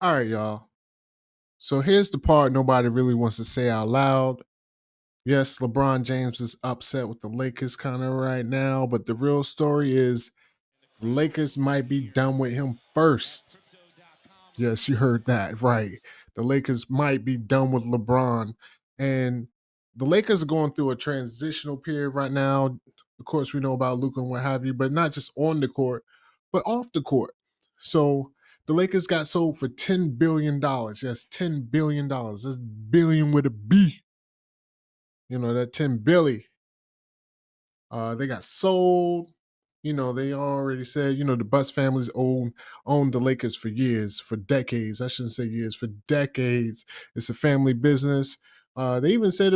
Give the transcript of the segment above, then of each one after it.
All right, y'all. So here's the part nobody really wants to say out loud. Yes, LeBron James is upset with the Lakers kind of right now, but the real story is the Lakers might be done with him first. Yes, you heard that right. The Lakers might be done with LeBron. And the Lakers are going through a transitional period right now. Of course, we know about Luka and what have you, but not just on the court, but off the court. So the Lakers got sold for $10 billion. Yes, $10 billion. That's billion with a B. You know, that 10 billion. They got sold. You know, they already said, the Bus families owned the Lakers for years, for decades. I shouldn't say years, for decades. It's a family business. They even said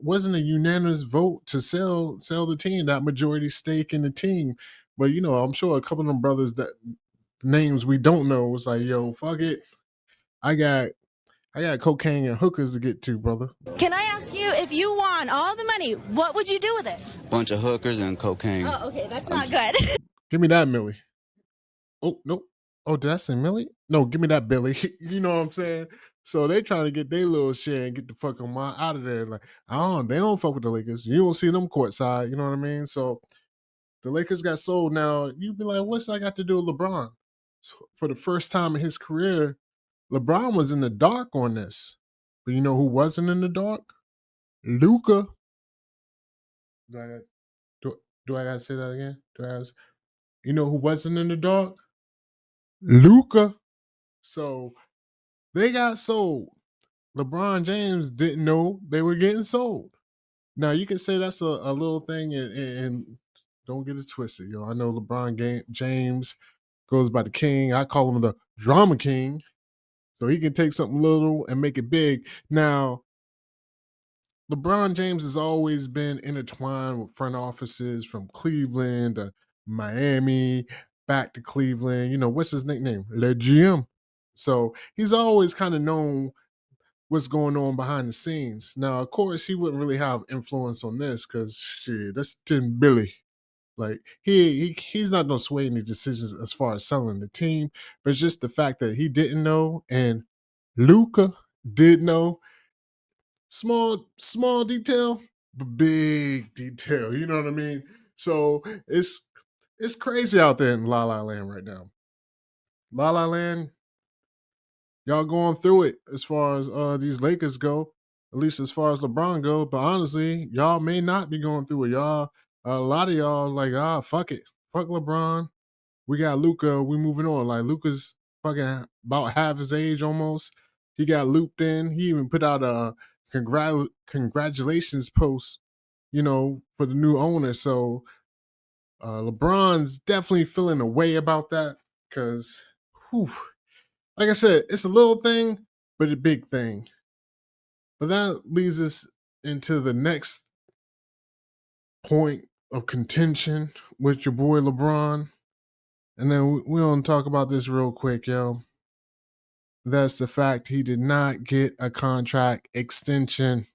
wasn't a unanimous vote to sell the team, that majority stake in the team. But I'm sure a couple of them brothers that names we don't know was like, yo, fuck it. I got cocaine and hookers to get to, brother. Can I ask you, if you won all the money, what would you do with it? Bunch of hookers and cocaine. Oh, okay, that's not good. Give me that, Millie. Oh, no. Oh, did I say Millie? No, give me that Billy. You know what I'm saying? So they trying to get their little share and get the fuck out of there. Like, they don't fuck with the Lakers. You don't see them courtside. You know what I mean? So the Lakers got sold. Now you'd be like, what's that got to do with LeBron? So for the first time in his career, LeBron was in the dark on this. But you know who wasn't in the dark? Luka. Do I gotta say that again? You know who wasn't in the dark? Luka. So they got sold. LeBron James didn't know they were getting sold. Now you can say that's a little thing, and don't get it twisted. I know James goes by the king. I call him the drama king. So he can take something little and make it big. Now, LeBron James has always been intertwined with front offices from Cleveland to Miami, back to Cleveland. What's his nickname? Le GM. So he's always kind of known what's going on behind the scenes. Now, of course, he wouldn't really have influence on this because shit, that's Tim Billy. Like he's not gonna sway any decisions as far as selling the team, but it's just the fact that he didn't know and Luca did know. Small detail, but big detail. You know what I mean? So it's crazy out there in La La Land right now. La La Land, y'all going through it as far as these Lakers go, at least as far as LeBron go. But honestly, y'all may not be going through it. Y'all, a lot of y'all like, fuck it, fuck LeBron. We got Luca. We moving on. Like Luca's fucking about half his age almost. He got looped in. He even put out a congratulations post, for the new owner. So LeBron's definitely feeling a way about that because, like I said, it's a little thing, but a big thing. But that leads us into the next point of contention with your boy LeBron. And then we want to talk about this real quick, yo. That's the fact he did not get a contract extension.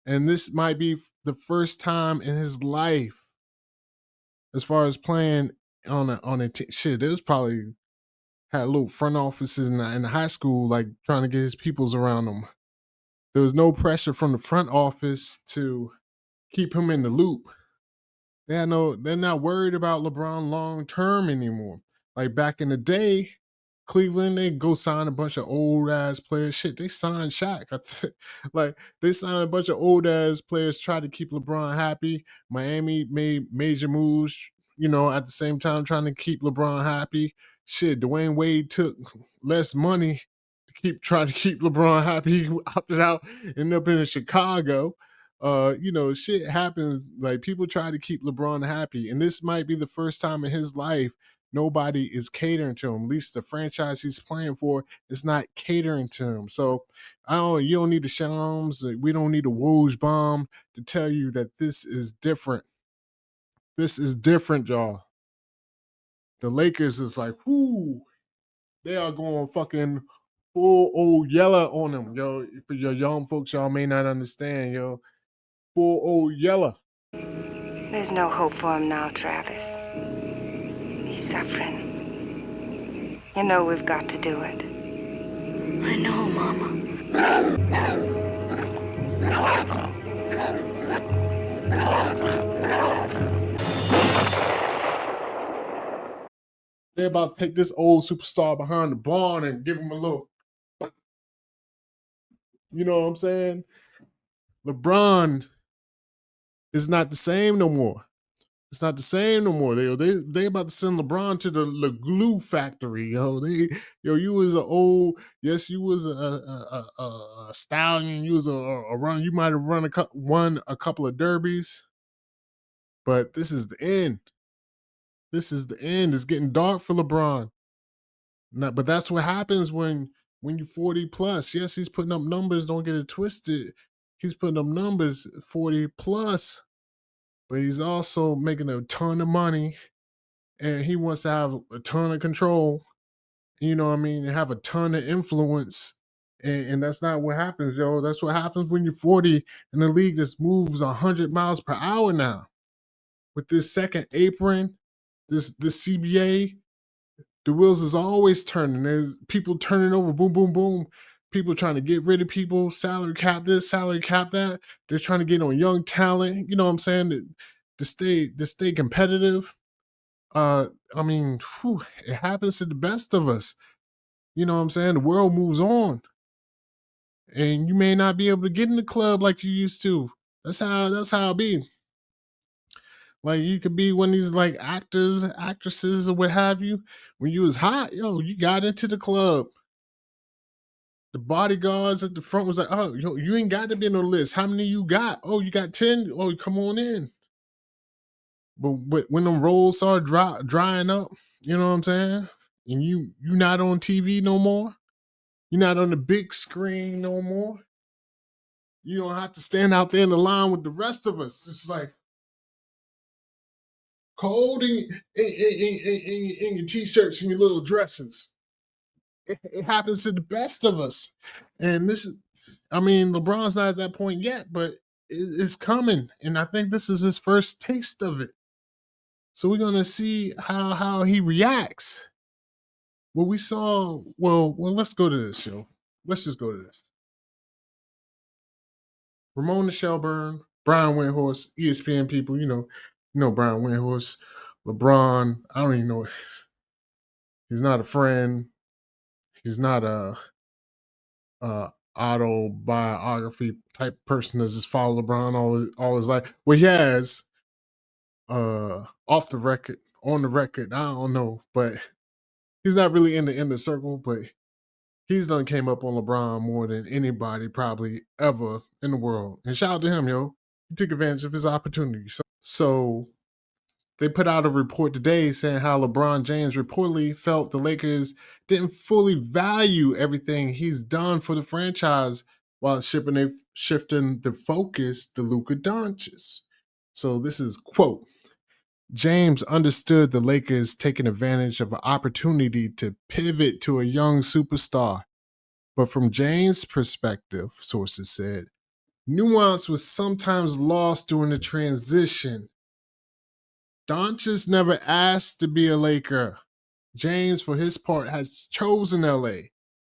And this might be the first time in his life, as far as playing on a shit, there was probably had little front offices in the high school, like trying to get his peoples around him. There was no pressure from the front office to keep him in the loop. They're not worried about LeBron long term anymore. Like back in the day, Cleveland, they go sign a bunch of old ass players. Shit, they signed Shaq. Like they signed a bunch of old ass players, try to keep LeBron happy. Miami made major moves, at the same time trying to keep LeBron happy. Shit, Dwayne Wade took less money to trying to keep LeBron happy. He opted out, ended up in Chicago. Shit happens. Like people try to keep LeBron happy, and this might be the first time in his life nobody is catering to him. At least the franchise he's playing for is not catering to him. So you don't need the Shams. We don't need a Woj bomb to tell you that this is different. This is different, y'all. The Lakers is like, whoo, they are going fucking full old yellow on them, yo. For your young folks, y'all may not understand, yo. Full old yellow. There's no hope for him now, Travis. He's suffering. You know we've got to do it. I know, Mama. They're about to take this old superstar behind the barn and give him a little, you know what I'm saying? LeBron is not the same no more. It's not the same no more. They about to send LeBron to the glue factory, yo. You was an old, yes, you was a stallion. You was a run. You might have won a couple of derbies, but this is the end. This is the end. It's getting dark for LeBron. But that's what happens when you 40 plus. Yes, he's putting up numbers. Don't get it twisted. He's putting up numbers 40 plus, but he's also making a ton of money, and he wants to have a ton of control. You know what I mean? And have a ton of influence. And that's not what happens, yo. That's what happens when you're 40 in the league that moves 100 miles per hour now. With this second apron, this CBA, the wheels is always turning. There's people turning over, boom, boom, boom. People trying to get rid of people, salary cap this, salary cap that. They're trying to get on young talent. You know what I'm saying? To stay competitive. I mean, it happens to the best of us. You know what I'm saying? The world moves on, and you may not be able to get in the club like you used to. That's how it be. Like you could be one of these like actors, actresses, or what have you. When you was hot, yo, you got into the club. The bodyguards at the front was like, "Oh, yo, you ain't got to be on the list. How many you got? Oh, you got 10. Oh, come on in." But when them roles start drying up, you know what I'm saying? And you not on TV no more. You're not on the big screen no more. You don't have to stand out there in the line with the rest of us. It's like cold in your t-shirts and your little dresses. It happens to the best of us. And this is, I mean, LeBron's not at that point yet, but it's coming. And I think this is his first taste of it. So we're gonna see how he reacts. What we saw, let's go to this, yo. Let's just go to this. Ramona Shelburne, Brian Windhorst, ESPN people, Brian Windhorst, LeBron. I don't even know. He's not a friend. He's not a autobiography type person that's just follow LeBron all his life. Well, he has off the record, on the record. I don't know, but he's not really in the inner circle. But he's done came up on LeBron more than anybody probably ever in the world. And shout out to him, yo. He took advantage of his opportunity. So they put out a report today saying how LeBron James reportedly felt the Lakers didn't fully value everything he's done for the franchise while shifting the focus to Luka Doncic. So this is quote, James understood the Lakers taking advantage of an opportunity to pivot to a young superstar. But from James' perspective, sources said, nuance was sometimes lost during the transition. Doncic never asked to be a Laker. James, for his part, has chosen LA,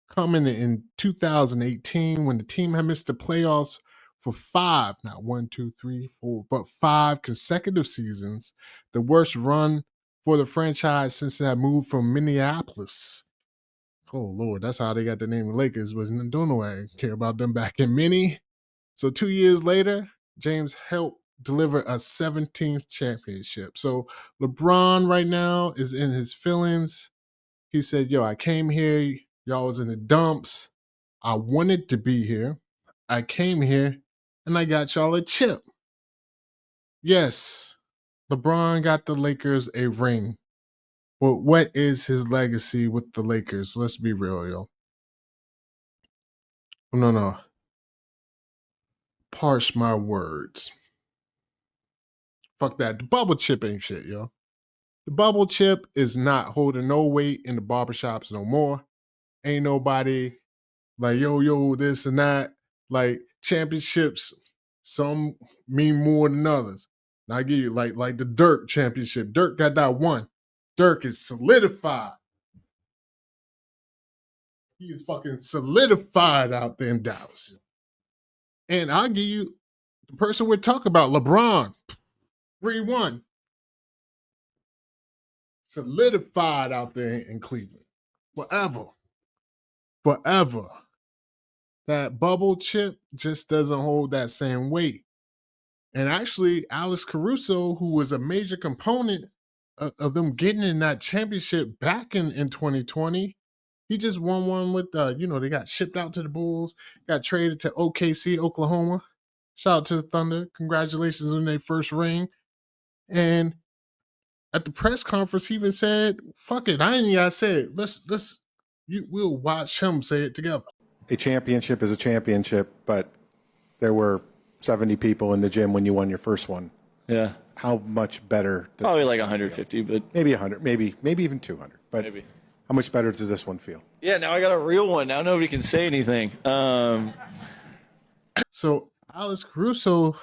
coming in 2018 when the team had missed the playoffs for five, not one, two, three, four, but five consecutive seasons, the worst run for the franchise since it had moved from Minneapolis. Oh, Lord, that's how they got the name of Lakers, but don't know why I care about them back in Minnie. So 2 years later, James helped deliver a 17th championship. So LeBron right now is in his feelings. He said, yo, I came here. Y'all was in the dumps. I wanted to be here. I came here and I got y'all a chip. Yes, LeBron got the Lakers a ring. But what is his legacy with the Lakers? Let's be real, yo. No. Parse my words. Fuck that. The bubble chip ain't shit, yo. The bubble chip is not holding no weight in the barbershops no more. Ain't nobody like, yo, this and that. Like championships, some mean more than others. And I give you like the Dirk championship. Dirk got that one. Dirk is solidified. He is fucking solidified out there in Dallas. And I'll give you the person we're talking about, LeBron, 3-1. Solidified out there in Cleveland. Forever. Forever. That bubble chip just doesn't hold that same weight. And actually, Alex Caruso, who was a major component of them getting in that championship back in 2020, he just won one with, they got shipped out to the Bulls, got traded to OKC, Oklahoma. Shout out to the Thunder. Congratulations on their first ring. And at the press conference, he even said, fuck it, I ain't even gotta say it. We'll watch him say it together. A championship is a championship, but there were 70 people in the gym when you won your first one. Yeah. How much better? Probably like 150, but maybe 100, maybe even 200. But maybe. How much better does this one feel? Yeah, now I got a real one. Now nobody can say anything. So Alex Caruso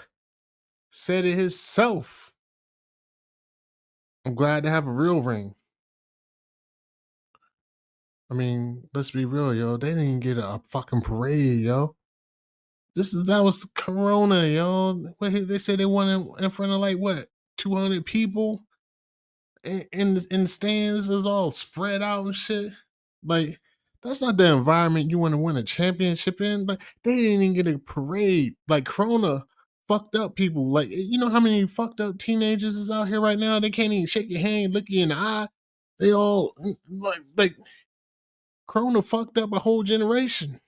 said it himself. I'm glad to have a real ring. I mean, let's be real, yo. They didn't get a fucking parade, yo. That was Corona, yo. They said they won in front of like what, 200 people in the stands. It was all spread out and shit. Like, that's not the environment you want to win a championship in. Like, they didn't even get a parade. Like, Corona fucked up people. Like, you know how many fucked up teenagers is out here right now? They can't even shake your hand, look you in the eye. They all like Corona fucked up a whole generation.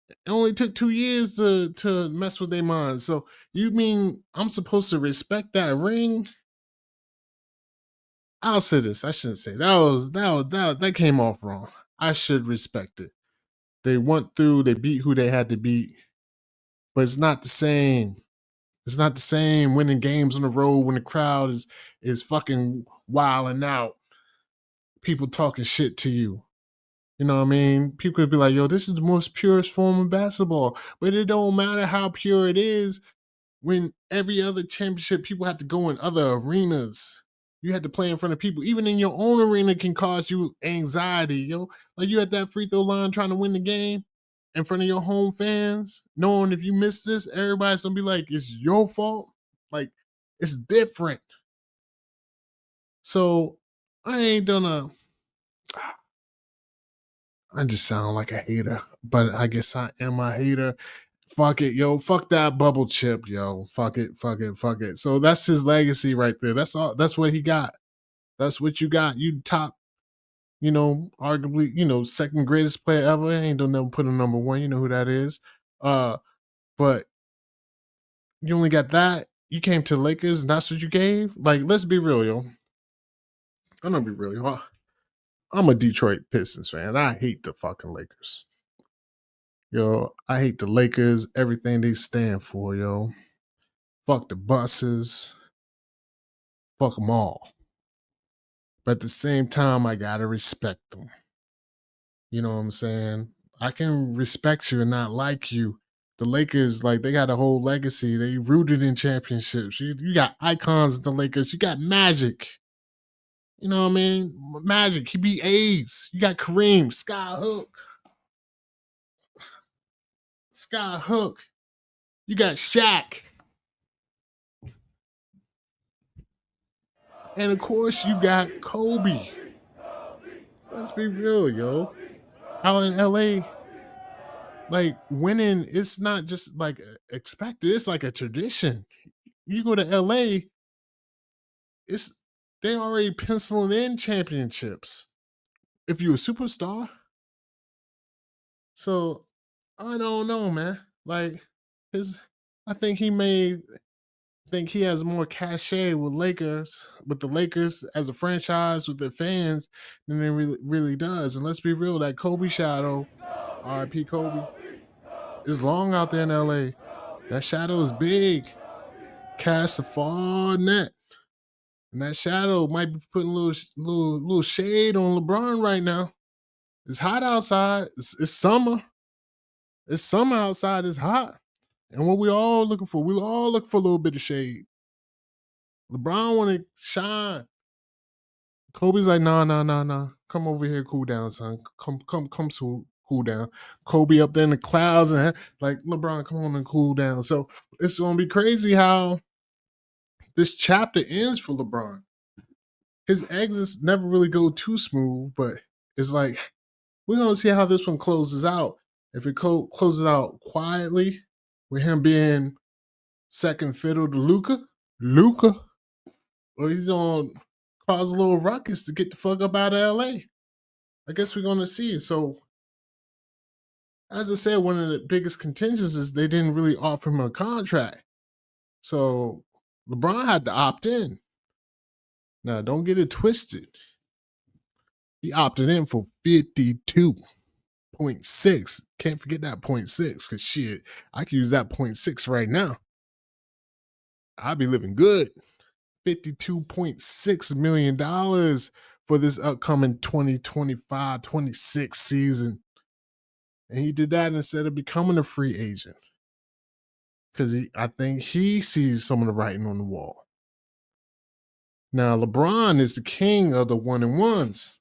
It only took 2 years to mess with their minds. So you mean I'm supposed to respect that ring? I'll say this. I shouldn't say that came off wrong. I should respect it. They went through, they beat who they had to beat, but it's not the same. It's not the same winning games on the road when the crowd is fucking wilding out. People talking shit to you. You know what I mean? People could be like, yo, this is the most purest form of basketball. But it don't matter how pure it is when every other championship, people have to go in other arenas. You had to play in front of people. Even in your own arena can cause you anxiety, yo. Like you at that free throw line trying to win the game in front of your home fans, knowing if you miss this, everybody's gonna be like, it's your fault. Like, it's different. So I ain't gonna... I just sound like a hater, but I guess I am a hater. Fuck it, yo. Fuck that bubble chip, yo. Fuck it, fuck it, fuck it. So that's his legacy right there. That's all. That's what he got. That's what you got. You top, arguably, second greatest player ever. Ain't don't never put him number one. You know who that is. But you only got that. You came to the Lakers, and that's what you gave. Like, let's be real, yo. I'm gonna be real, yo. I'm a Detroit Pistons fan. I hate the fucking Lakers. Yo, I hate the Lakers, everything they stand for, yo. Fuck the buses. Fuck them all. But at the same time, I gotta respect them. You know what I'm saying? I can respect you and not like you. The Lakers, like, they got a whole legacy. They rooted in championships. You got icons in the Lakers. You got Magic. You know what I mean? Magic, he beat AIDS. You got Kareem, Sky Hook. You got Shaq. And of course, you got Kobe. Let's be real, yo. Out in LA, like, winning, it's not just like expected, it's like a tradition. You go to LA, they already penciling in championships if you're a superstar. So I don't know, man. Like, I think he has more cachet with the Lakers as a franchise with their fans than it really does. And let's be real, that Kobe shadow, R.I.P. Kobe, is long out there in LA. That shadow is big. Casts a far net. And that shadow might be putting a little shade on LeBron right now. It's hot outside. It's summer. It's summer outside. It's hot. And what we all looking for? We all looking for a little bit of shade. LeBron want to shine. Kobe's like, nah. come over here, cool down, son. Come, cool down. Kobe up there in the clouds, and like LeBron, come on and cool down. So it's gonna be crazy how this chapter ends for LeBron. His exits never really go too smooth, but it's like we're gonna see how this one closes out. If it closes out quietly, with him being second fiddle to Luca, or he's gonna cause a little ruckus to get the fuck up out of LA. I guess we're gonna see. So, as I said, one of the biggest contentions is they didn't really offer him a contract. So LeBron had to opt in. Now, don't get it twisted. He opted in for 52.6. Can't forget that 0.6, because shit, I could use that 0.6 right now. I'd be living good. $52.6 million for this upcoming 2025-26 season. And he did that instead of becoming a free agent. Because I think he sees some of the writing on the wall. Now, LeBron is the king of the 1-and-1s.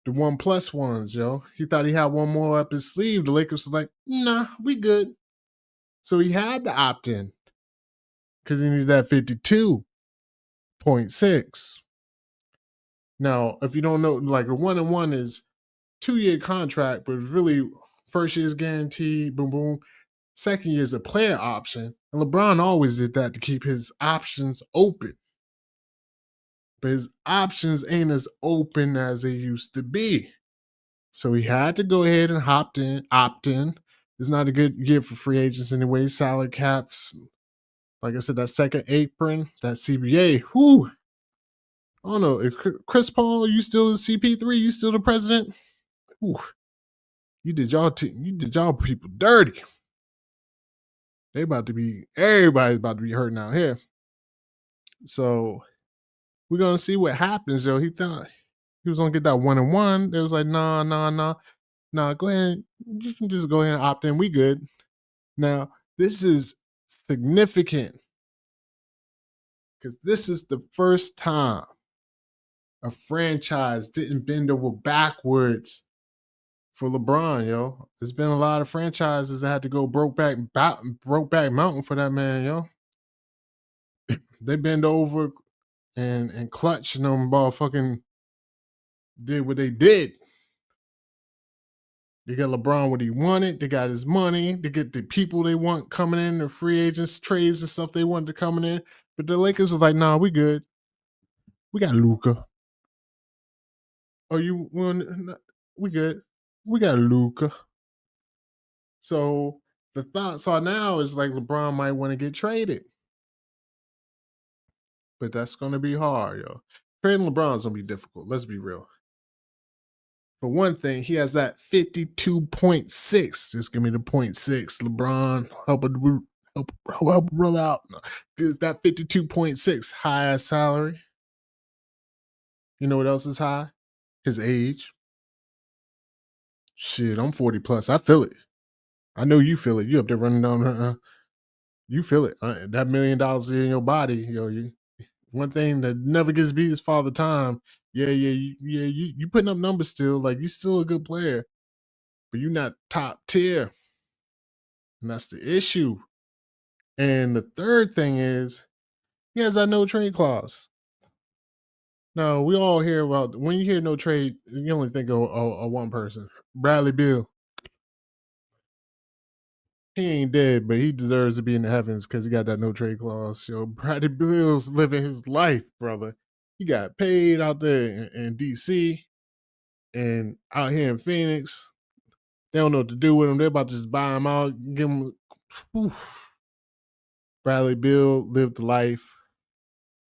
The 1+1s, yo. He thought he had one more up his sleeve. The Lakers was like, nah, we good. So he had to opt in. Because he needed that 52.6. Now, if you don't know, like the 1-and-1 is 2-year contract, but it's really first year's guaranteed, boom, boom. Second year is a player option. And LeBron always did that to keep his options open. But his options ain't as open as they used to be. So he had to go ahead and opt in. It's not a good year for free agents anyway. Salary caps. Like I said, that second apron, that CBA, whew. I don't know. If Chris Paul, you still the CP3? You still the president? Whew. You did y'all people dirty. Everybody's about to be hurting out here. So we're gonna see what happens, though. He thought he was gonna get that 1-and-1. It was like, nah. Go ahead. You can just go ahead and opt in. We good. Now, this is significant because this is the first time a franchise didn't bend over backwards for LeBron, yo. There's been a lot of franchises that had to go broke back mountain for that man, yo. They bend over and clutch and them motherfucking did what they did. They got LeBron what he wanted. They got his money. They get the people they want coming in, the free agents, trades and stuff they wanted to coming in. But the Lakers was like, nah, we good. We got Luca. Oh, you want? We good. We got Luca. So the thoughts are now is like LeBron might want to get traded. But that's going to be hard, yo. Trading LeBron's going to be difficult. Let's be real. For one thing, he has that 52.6. Just give me the 0.6. LeBron, help a brother out. No. That 52.6, high ass salary. You know what else is high? His age. Shit, I'm 40 plus. I feel it. I know you feel it. You up there running down. You feel it. That $1 million in your body, yo. One thing that never gets beat is Father Time. You putting up numbers still. Like, you still a good player, but you're not top tier. And that's the issue. And the third thing is, he has that no trade clause. Now, we all hear about, when you hear no trade, you only think of one person, Bradley Beal. He ain't dead, but he deserves to be in the heavens because he got that no trade clause. Yo, Bradley Beal's living his life, brother. He got paid out there in DC and out here in Phoenix. They don't know what to do with him. They're about to just buy him out, give him. Whew. Bradley Beal lived the life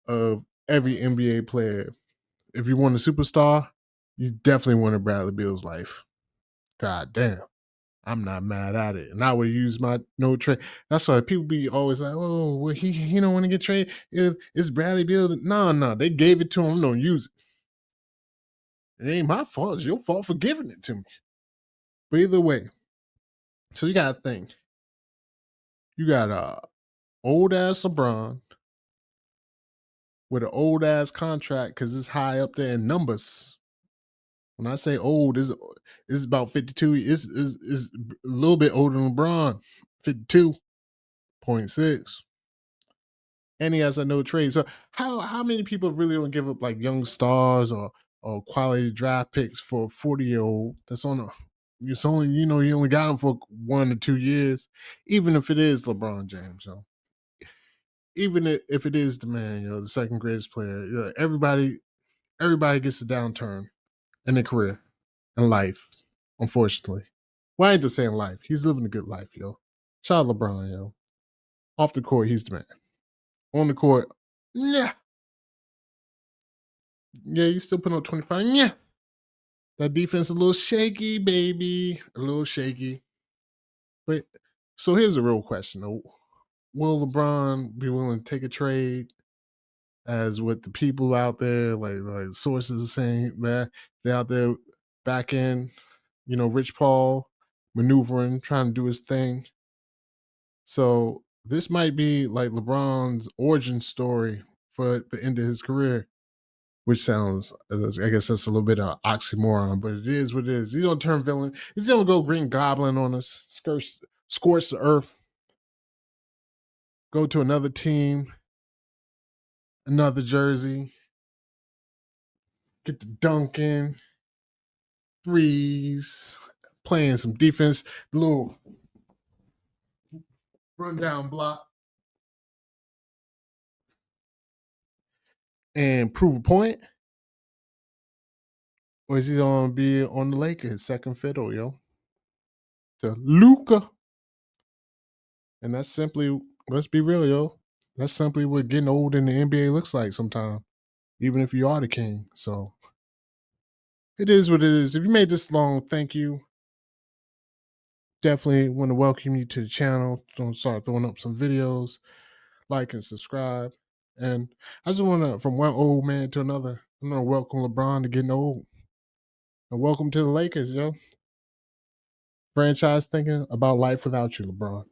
of every NBA player. If you want a superstar, you definitely wanted Bradley Beal's life. God damn. I'm not mad at it. And I would use my no trade. That's why people be always like, oh, well, he don't want to get traded. It's Bradley Beal. No. They gave it to him. I'm going to use it. It ain't my fault. It's your fault for giving it to me. But either way, so you got to think. You got a old-ass LeBron with an old-ass contract because it's high up there in numbers. When I say old, is about 52. Is a little bit older than LeBron, 52.6. And he has a no trade. So how many people really don't give up like young stars or quality draft picks for a 40-year-old that's on a it's only you only got him for 1 or 2 years, even if it is LeBron James. So even if it is the man, the second greatest player, everybody gets a downturn in their career and life, unfortunately. Well, I ain't just saying life. He's living a good life, yo. Shout out LeBron, yo. Off the court, he's the man. On the court, yeah. Yeah, you still putting up 25. Yeah. That defense a little shaky, baby. A little shaky. But so here's the real question though. Will LeBron be willing to take a trade as what the people out there, like sources are saying that they're out there back in, Rich Paul maneuvering, trying to do his thing. So this might be like LeBron's origin story for the end of his career, which sounds, I guess that's a little bit of oxymoron, but it is what it is. He's gonna turn villain. He's gonna go Green Goblin on us, scorch the earth, go to another team, another jersey, get the dunk in, threes, playing some defense, little rundown block, and prove a point. Or is he gonna be on the Lakers, second fiddle, yo? To Luca. And that's simply, let's be real, yo. That's simply what getting old in the NBA looks like sometimes, even if you are the king. So it is what it is. If you made this long, thank you. Definitely want to welcome you to the channel. Don't start throwing up some videos. Like and subscribe. And I just want to, from one old man to another, I'm going to welcome LeBron to getting old. And welcome to the Lakers, yo. Franchise thinking about life without you, LeBron.